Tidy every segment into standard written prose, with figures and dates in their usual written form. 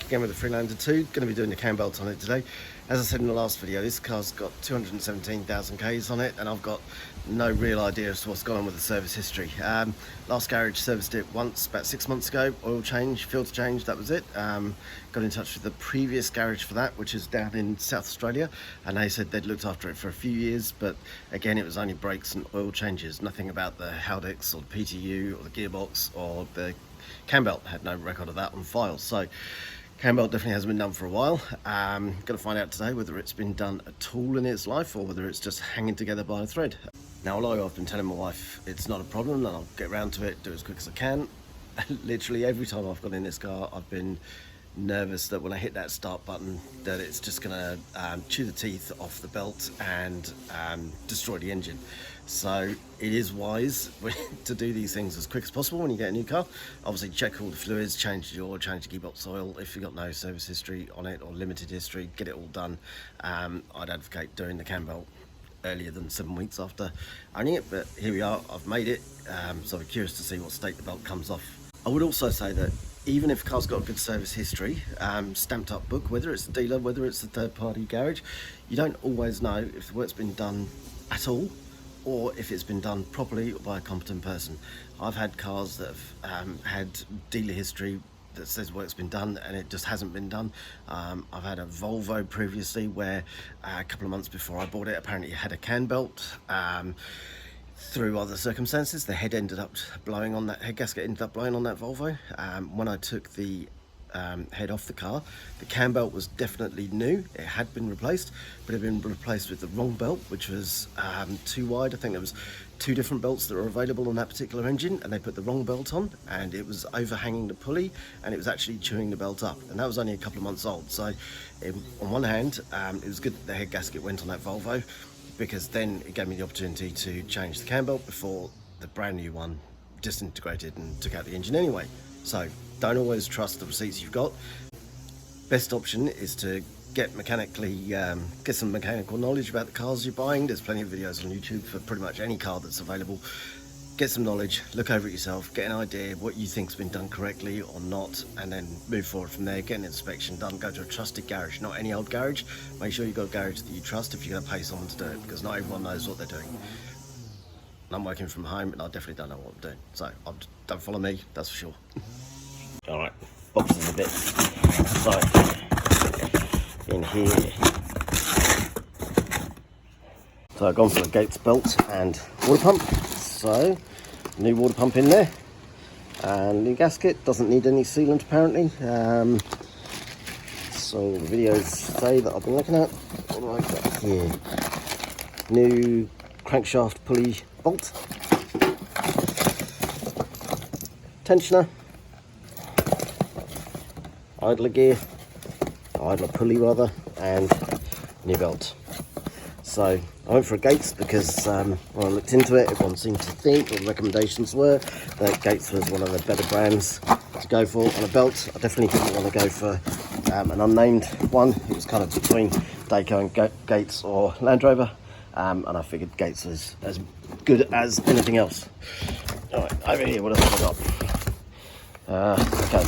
back again with the Freelander 2. Going to be doing the cam belt on it today. As I said in the last video, this car's got 217,000 Ks on it, and I've got no real idea as to what's going on with the service history. Last garage serviced it once about 6 months ago. Oil change, filter change, that was it. Got in touch with the previous garage for that, which is down in South Australia, and they said they'd looked after it for a few years, but again it was only brakes and oil changes, nothing about the Haldex or the PTU or the gearbox or the cam belt. Had no record of that on file. So cam belt definitely hasn't been done for a while. Going to find out today whether it's been done at all in its life or whether it's just hanging together by a thread. Now, although I've been telling my wife it's not a problem and I'll get around to it, do it as quick as I can, literally every time I've gone in this car I've been nervous that when I hit that start button that it's just gonna chew the teeth off the belt and destroy the engine. So it is wise to do these things as quick as possible when you get a new car. Obviously check all the fluids, change the oil, change the gearbox oil. If you've got no service history on it or limited history, get it all done. I'd advocate doing the cam belt earlier than 7 weeks after owning it, but here we are, I've made it. So I'm curious to see what state the belt comes off. I would also say that even if a car's got a good service history, stamped up book, whether it's the dealer, whether it's the third-party garage, you don't always know if the work's been done at all or if it's been done properly by a competent person. I've had cars that have had dealer history that says work's been done and it just hasn't been done. I've had a Volvo previously where a couple of months before I bought it, apparently it had a can belt. Through other circumstances, the head gasket ended up blowing on that Volvo. When I took the head off the car, the cam belt was definitely new. It had been replaced, but it had been replaced with the wrong belt, which was too wide. I think there was 2 different belts that were available on that particular engine, and they put the wrong belt on, and it was overhanging the pulley, and it was actually chewing the belt up, and that was only a couple of months old. So on one hand, it was good that the head gasket went on that Volvo, because then it gave me the opportunity to change the cam belt before the brand new one disintegrated and took out the engine anyway. So don't always trust the receipts you've got. Best option is to get some mechanical knowledge about the cars you're buying. There's plenty of videos on YouTube for pretty much any car that's available. Get some knowledge, look over it yourself, get an idea of what you think's been done correctly or not, and then move forward from there. Get an inspection done, go to a trusted garage, not any old garage. Make sure you've got a garage that you trust if you're going to pay someone to do it, because not everyone knows what they're doing. And I'm working from home and I definitely don't know what I'm doing, so don't follow me, that's for sure. Alright, boxes a bit. So, in here. So I've gone for a Gates belt and water pump. So, new water pump in there. And new gasket, doesn't need any sealant apparently. So the videos say that I've been looking at. What do I got here? New crankshaft pulley bolt. Tensioner. idler pulley rather, and new belt. So I went for a Gates because when I looked into it, everyone seemed to think, or the recommendations were, that Gates was one of the better brands to go for on a belt. I definitely didn't want to go for an unnamed one. It was kind of between Dayco and Gates or Land Rover, and I figured Gates was as good as anything else. Alright, over here, what else have I got? Okay,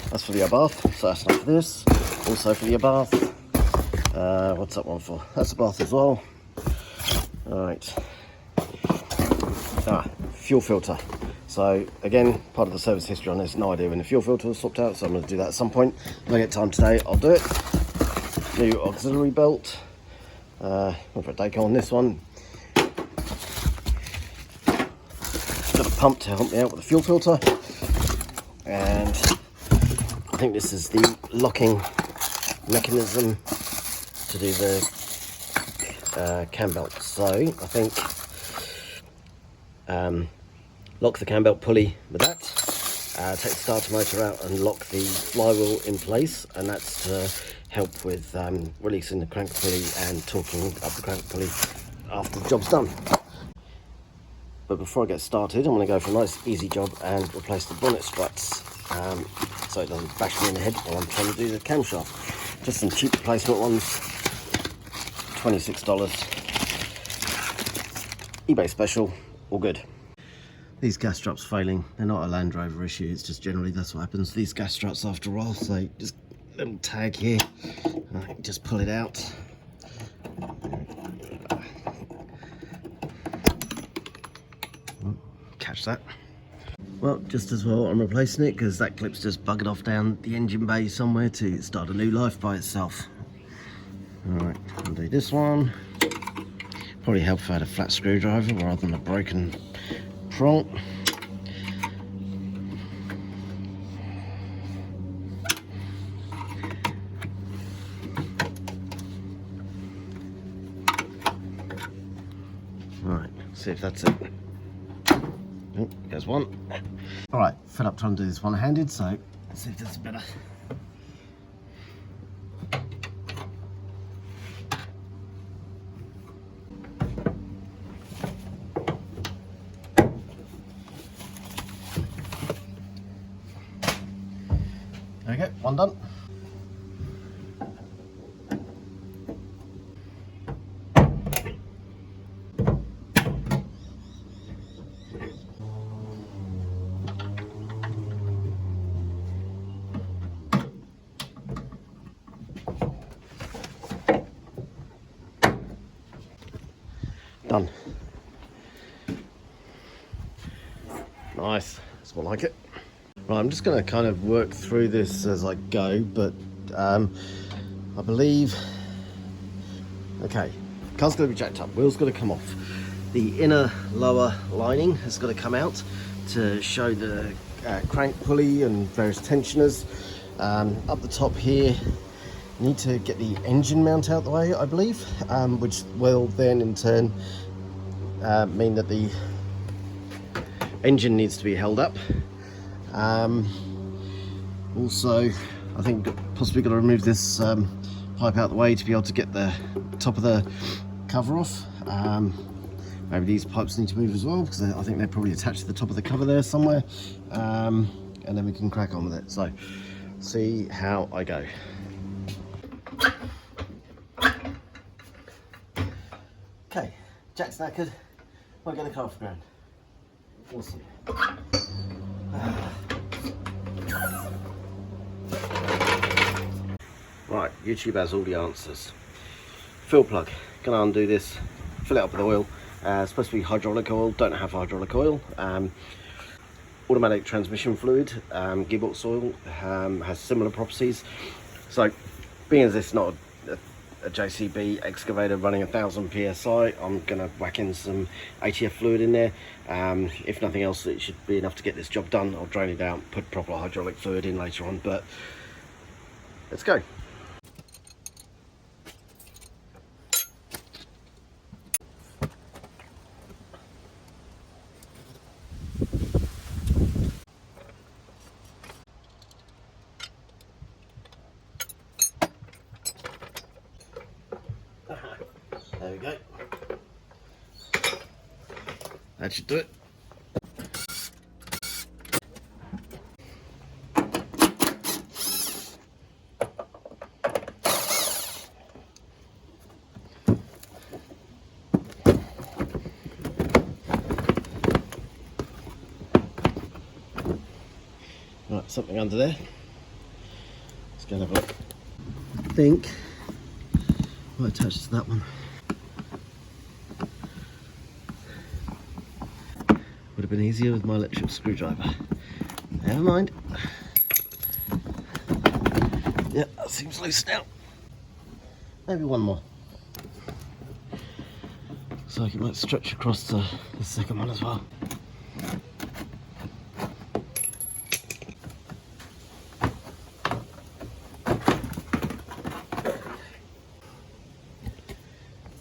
that's for the bath, so that's not for this. Also for the bath. What's that one for? That's the bath as well. Alright. Fuel filter. So again, part of the service history on this, no idea when the fuel filter was swapped out, so I'm going to do that at some point. If I get time today, I'll do it. New auxiliary belt. Went for a Dayco on this one. Got a pump to help me out with the fuel filter. And I think this is the locking mechanism to do the cam belt. So I think lock the cam belt pulley with that, take the starter motor out and lock the flywheel in place, and that's to help with releasing the crank pulley and torquing up the crank pulley after the job's done. But before I get started, I'm going to go for a nice easy job and replace the bonnet struts, so it doesn't bash me in the head while I'm trying to do the camshaft. Just some cheap replacement ones, $26, eBay special, all good. These gas struts failing, they're not a Land Rover issue, it's just generally that's what happens to these gas struts after a while, so just little tag here. Right, just pull it out. Catch that. Well, just as well I'm replacing it because that clip's just buggered off down the engine bay somewhere to start a new life by itself. Alright, undo this one. Probably help if I had a flat screwdriver rather than a broken prong. Right, see if that's it. Oh, there's one. Alright, fed up trying to do this one-handed, so let's see if this is better. There we go, one done. Done. Nice, that's more like it. Right, I'm just going to kind of work through this as I go, but I believe, okay, car's going to be jacked up, wheel's going to come off. The inner lower lining has got to come out to show the crank pulley and various tensioners. Up the top here, need to get the engine mount out the way, I believe, which will then in turn mean that the engine needs to be held up. Also, I think possibly got to remove this pipe out the way to be able to get the top of the cover off. Maybe these pipes need to move as well because I think they're probably attached to the top of the cover there somewhere, and then we can crack on with it. So see how I go. Okay, jack's knackered. I'll get the car off the ground. Awesome. Right, YouTube has all the answers. Fill plug. Gonna undo this, fill it up with oil. It's supposed to be hydraulic oil, don't have hydraulic oil. Automatic transmission fluid, gearbox oil, has similar properties. So, being as it's not a JCB excavator running 1000 psi, I'm gonna whack in some ATF fluid in there. If nothing else, it should be enough to get this job done. I'll drain it out, put proper hydraulic fluid in later on, but let's go. There we go. That should do it. Right, something under there. Let's go and have a look. I think I'll attach to that one. Would have been easier with my electric screwdriver. Never mind. Yeah, that seems loose now. Maybe one more. Looks like it might stretch across to the second one as well.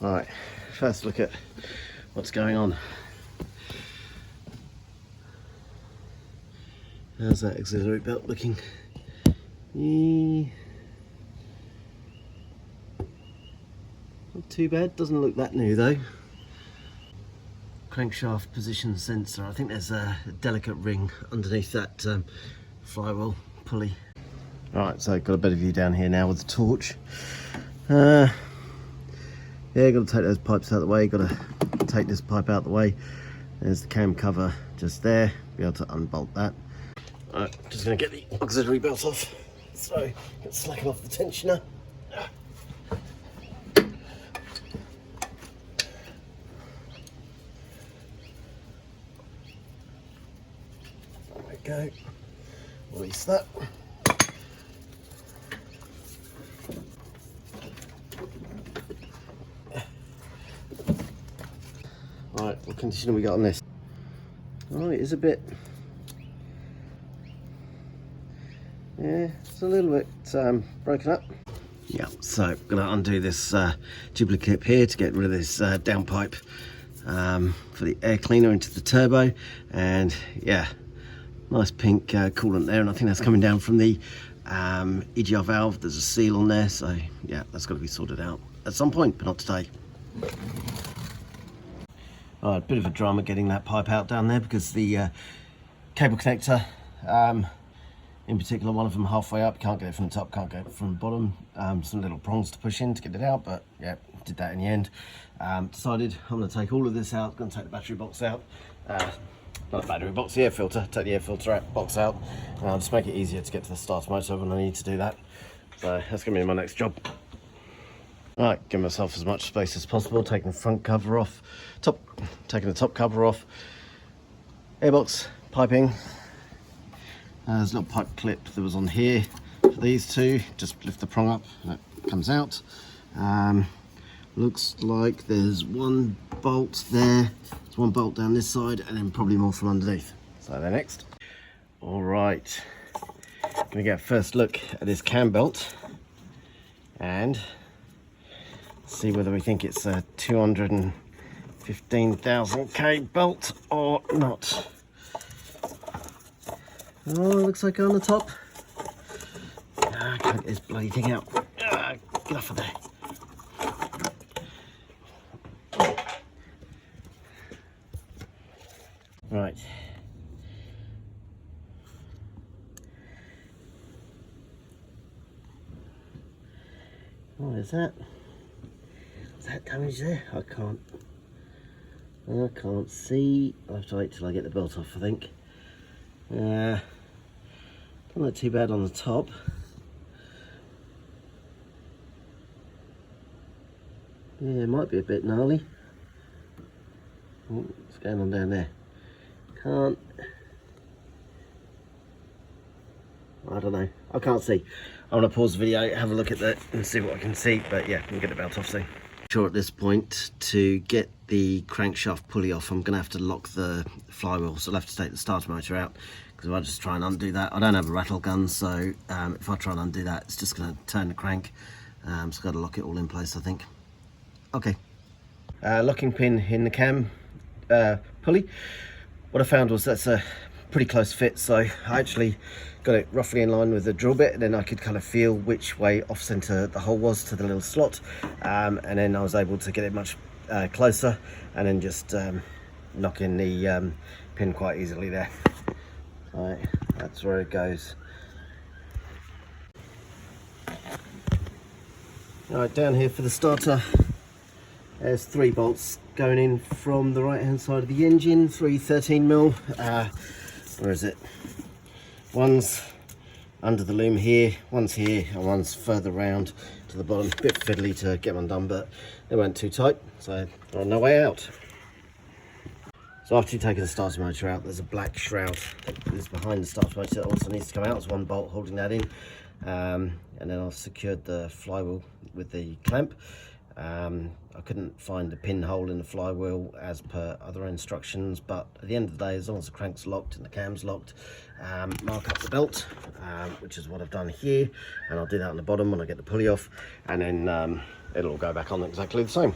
Alright, first look at what's going on. How's that auxiliary belt looking? Not too bad, doesn't look that new though. Crankshaft position sensor, I think there's a delicate ring underneath that flywheel pulley. Alright, so got a better view down here now with the torch. Yeah, got to take those pipes out of the way, got to take this pipe out of the way. There's the cam cover just there, be able to unbolt that. Alright, just going to get the auxiliary belt off. So let's slacken off the tensioner. There we go. Release that. Right, what condition have we got on this? Oh, it is a bit. Yeah, it's a little bit broken up. Yeah, so I'm going to undo this duplicate clip here to get rid of this downpipe for the air cleaner into the turbo. And yeah, nice pink coolant there, and I think that's coming down from the EGR valve. There's a seal on there, so yeah, that's got to be sorted out at some point, but not today. All right, bit of a drama getting that pipe out down there because the cable connector, in particular, one of them halfway up, can't get it from the top, can't get it from the bottom. Some little prongs to push in to get it out, but yeah, did that in the end. Decided I'm going to take all of this out, going to take the battery box out. Not the battery box, the air filter, take the air filter out, box out, and I'll just make it easier to get to the starter motor when I need to do that. So that's going to be my next job. Right, give myself as much space as possible, taking the front cover off, taking the top cover off, airbox, piping. There's a little pipe clip that was on here for these two. Just lift the prong up and it comes out. Looks like there's one bolt there, there's one bolt down this side, and then probably more from underneath. So they're next. All right, gonna get a first look at this cam belt and see whether we think it's a 215,000 K belt or not. Oh, looks like on the top. I can't get this bloody thing out. Get off of there. Right. What is that? Is that damage there? I can't see. I'll have to wait till I get the belt off, I think. Don't look too bad on the top. Yeah, it might be a bit gnarly. Oh, what's going on down there? Can't. I don't know. I can't see. I'm going to pause the video, have a look at that and see what I can see. But yeah, we'll get the belt off soon. Sure, at this point, to get the crankshaft pulley off, I'm going to have to lock the flywheel. So I'll have to take the starter motor out because if I just try and undo that, I don't have a rattle gun. So if I try and undo that, it's just going to turn the crank. So I've got to lock it all in place, I think. Okay. Locking pin in the cam pulley. What I found was that's a pretty close fit, so I actually got it roughly in line with the drill bit, and then I could kind of feel which way off center the hole was to the little slot, and then I was able to get it much closer and then just knock in the pin quite easily there. All right, that's where it goes. All right, down here for the starter, there's 3 bolts going in from the right hand side of the engine, 3 13mm. Where is it? One's under the loom here, one's here, and one's further round to the bottom. A bit fiddly to get one done, but they weren't too tight, so they're on their way out. So after you've taken the starter motor out, there's a black shroud that is behind the starter motor that also needs to come out. There's one bolt holding that in, and then I've secured the flywheel with the clamp. I couldn't find a pinhole in the flywheel as per other instructions, but at the end of the day, as long as the crank's locked and the cam's locked, mark up the belt, which is what I've done here, and I'll do that on the bottom when I get the pulley off, and then it'll all go back on exactly the same.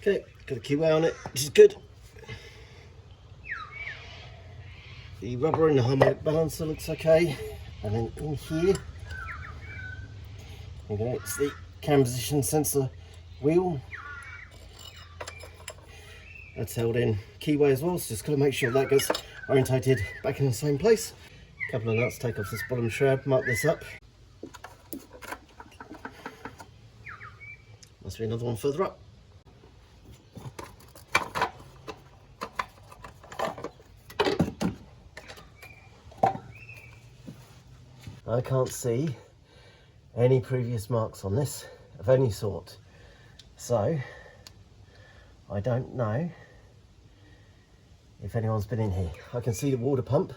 Okay, Got a keyway on it, which is good. The rubber and the harmonic balancer looks okay. And then in here, okay, it's the cam position sensor wheel. That's held in keyway as well, so just got to make sure that gets orientated back in the same place. A couple of nuts, take off this bottom shroud, mark this up. Must be another one further up. I can't see any previous marks on this of any sort, so I don't know if anyone's been in here. I can see the water pump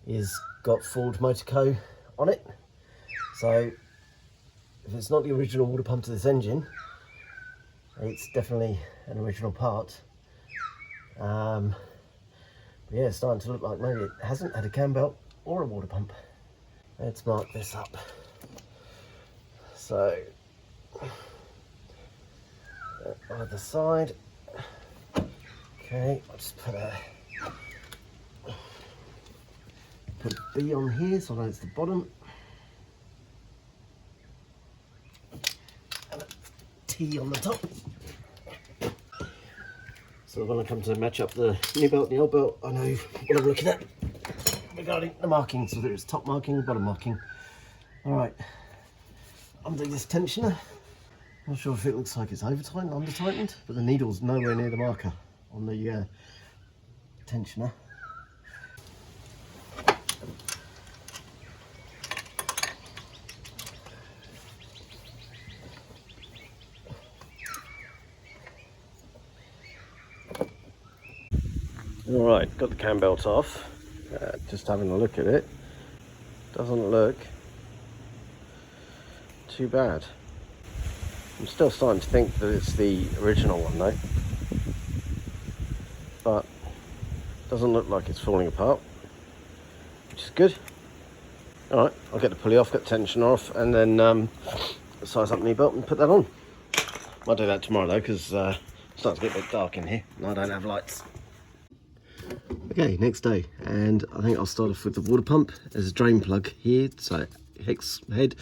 is got Ford Motor Co on it, so if it's not the original water pump to this engine, it's definitely an original part. But yeah, it's starting to look like maybe it hasn't had a cam belt or a water pump. Let's mark this up. So, either side. Okay, I'll just put a B on here so I know it's the bottom. And a T on the top. So when I come to match up the new belt and the old belt, I know what I'm looking at regarding the marking. So there's top marking, bottom marking. Alright, undo this tensioner. Not sure if it looks like it's over tightened, under tightened, but the needle's nowhere near the marker on the tensioner. Alright, got the cam belt off. Just having a look at it. Doesn't look too bad. I'm still starting to think that it's the original one though. But doesn't look like it's falling apart, which is good. Alright, I'll get the pulley off, get the tension off, and then size up my belt and put that on. I'll do that tomorrow though, because it's starting to get a bit dark in here and I don't have lights. Okay, next day, and I think I'll start off with the water pump. There's a drain plug here, so hex head.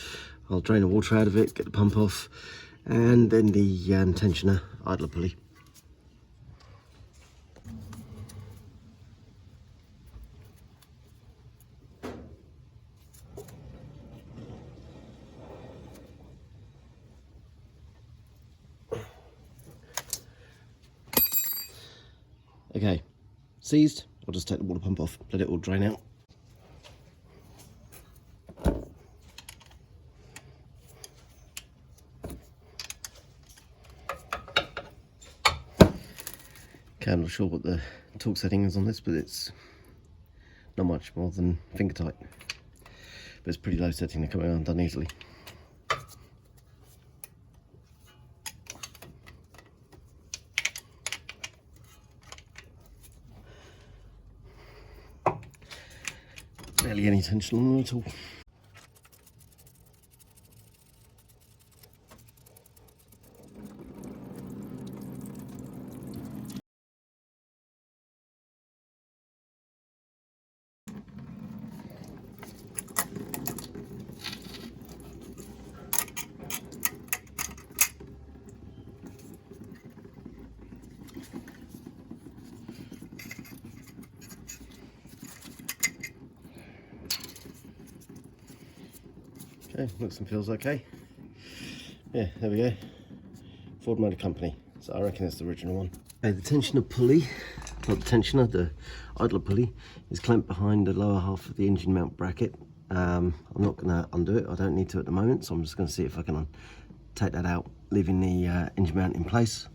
I'll drain the water out of it, get the pump off, and then the tensioner idler pulley. Okay, seized. I'll just take the water pump off, let it all drain out. Okay, I'm not sure what the torque setting is on this, but it's not much more than finger tight. But it's pretty low setting, they're coming undone easily. Barely any tension on them at all. Okay, looks and feels okay. Yeah, there we go. Ford Motor Company. So I reckon it's the original one. Okay, the tensioner pulley, not the tensioner, the idler pulley, is clamped behind the lower half of the engine mount bracket. I'm not going to undo it. I don't need to at the moment, so I'm just going to see if I can take that out, leaving the engine mount in place.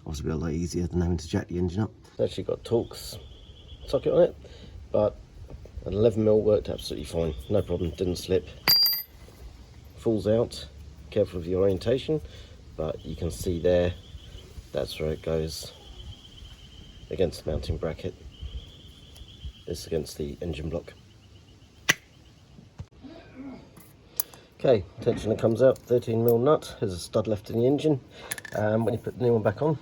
Obviously, it'll be a lot easier than having to jack the engine up. It's actually got a Torx socket on it, but an 11mm worked absolutely fine. No problem, didn't slip. Falls out, careful of your orientation, but you can see there, that's where it goes against the mounting bracket. This against the engine block. Okay, tensioner comes out, 13mm nut, there's a stud left in the engine. When you put the new one back on,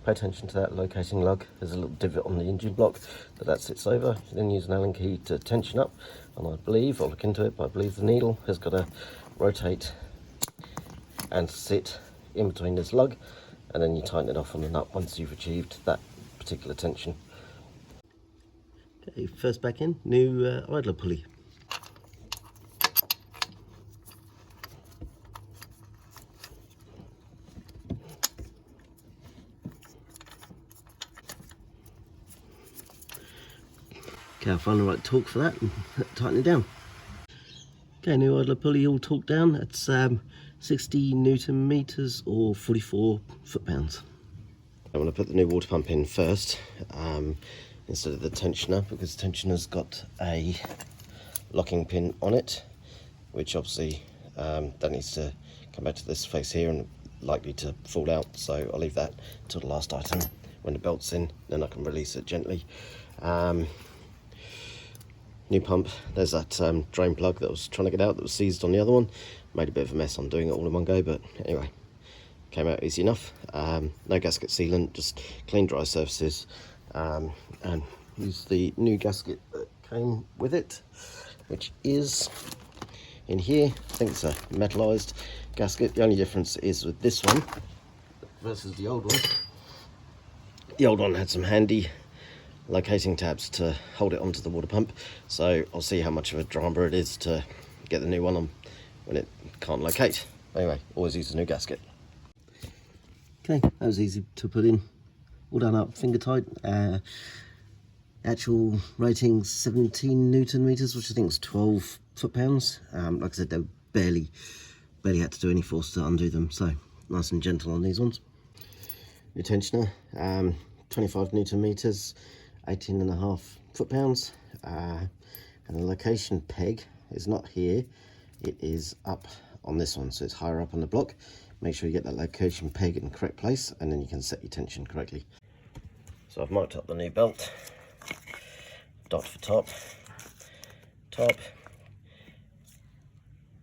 Pay attention to that locating lug. There's a little divot on the engine block that sits over. You then use an Allen key to tension up, and I believe, I'll look into it, but I believe the needle has got to rotate and sit in between this lug, and then you tighten it off on the nut once you've achieved that particular tension. Okay, first back in, new idler pulley. Okay, I'll find the right torque for that and tighten it down. Okay, new idler pulley all torqued down. It's 60 Newton meters or 44 foot-pounds. I'm going to put the new water pump in first instead of the tensioner, because the tensioner's got a locking pin on it, which obviously that needs to come back to this face here and likely to fall out, so I'll leave that till the last item. When the belt's in, then I can release it gently. New pump, there's that drain plug that I was trying to get out that was seized on the other one. Made a bit of a mess on doing it all in one go, but anyway, came out easy enough. No gasket sealant, just clean dry surfaces, and use the new gasket that came with it, which is in here. I think it's a metallized gasket. The only difference is with this one versus the old one. The old one had some handy locating tabs to hold it onto the water pump, so I'll see how much of a drama it is to get the new one on when it can't locate. Anyway, always use a new gasket. Okay, that was easy to put in, all done up, finger tight. Actual rating 17 Newton meters, which I think was 12 foot-pounds. Like I said, they barely had to do any force to undo them, so nice and gentle on these ones. New tensioner, 25 Newton meters, 18.5 foot-pounds, and the location peg is not here, it is up on this one, so it's higher up on the block. Make sure you get that location peg in the correct place, and then you can set your tension correctly. So I've marked up the new belt, dot for top,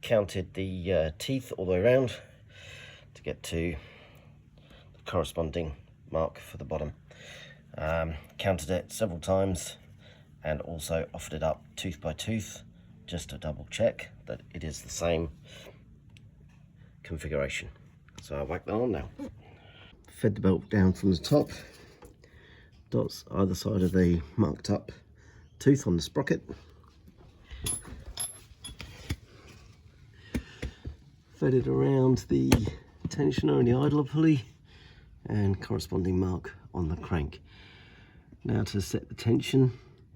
counted the teeth all the way around to get to the corresponding mark for the bottom. Counted it several times and also offered it up tooth by tooth just to double check that it is the same configuration. So I'll whack that on now. Fed the belt down from the top, dots either side of the marked up tooth on the sprocket. Fed it around the tensioner and the idler pulley and corresponding mark on the crank. Now to set the tension,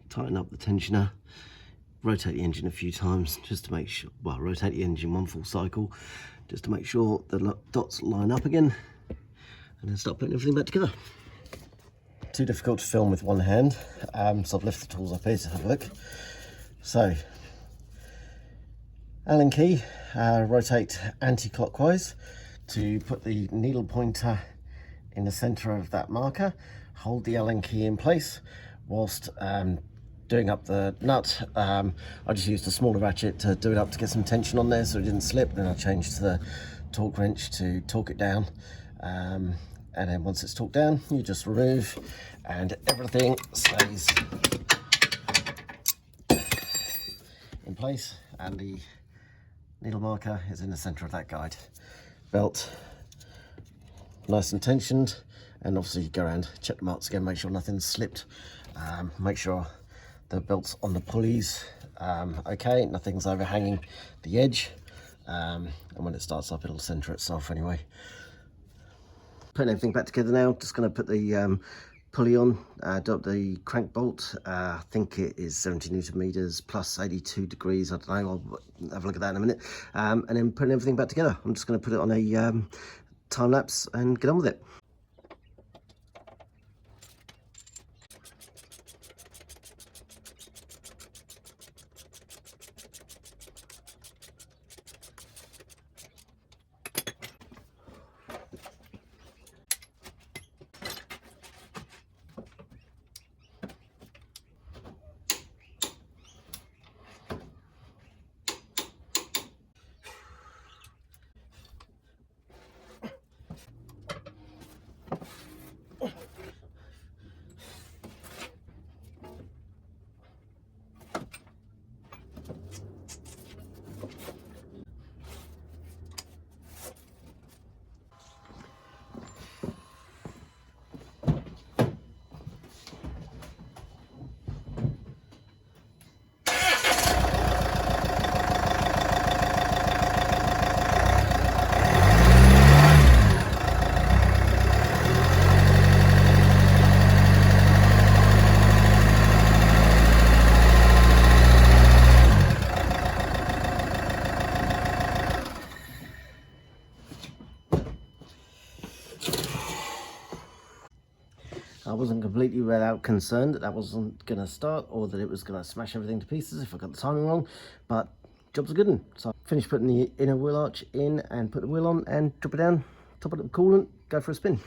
tighten up the tensioner, rotate the engine a few times just to make sure, well, rotate the engine one full cycle just to make sure the dots line up again, and then start putting everything back together. Too difficult to film with one hand, so I've lifted the tools up here to have a look. So, Allen key, rotate anti-clockwise to put the needle pointer in the center of that marker. Hold the Allen key in place whilst doing up the nut. I just used a smaller ratchet to do it up to get some tension on there so it didn't slip. Then I changed to the torque wrench to torque it down. And then once it's torqued down, you just remove and everything stays in place, and the needle marker is in the center of that guide. Belt nice and tensioned, and obviously you go around, check the marks again, make sure nothing's slipped, make sure the belt's on the pulleys, okay, nothing's overhanging the edge, and when it starts up it'll center itself anyway. Putting everything back together now, just going to put the pulley on, do up the crank bolt. I think it is 70 Newton meters plus 82 degrees, I don't know, I'll have a look at that in a minute, and then putting everything back together. I'm just going to put it on a time lapse and get on with it. wasn't completely without concern that that wasn't going to start or that it was going to smash everything to pieces if I got the timing wrong, but job's a good one. So I finished putting the inner wheel arch in and put the wheel on and drop it down, top it up with coolant, go for a spin.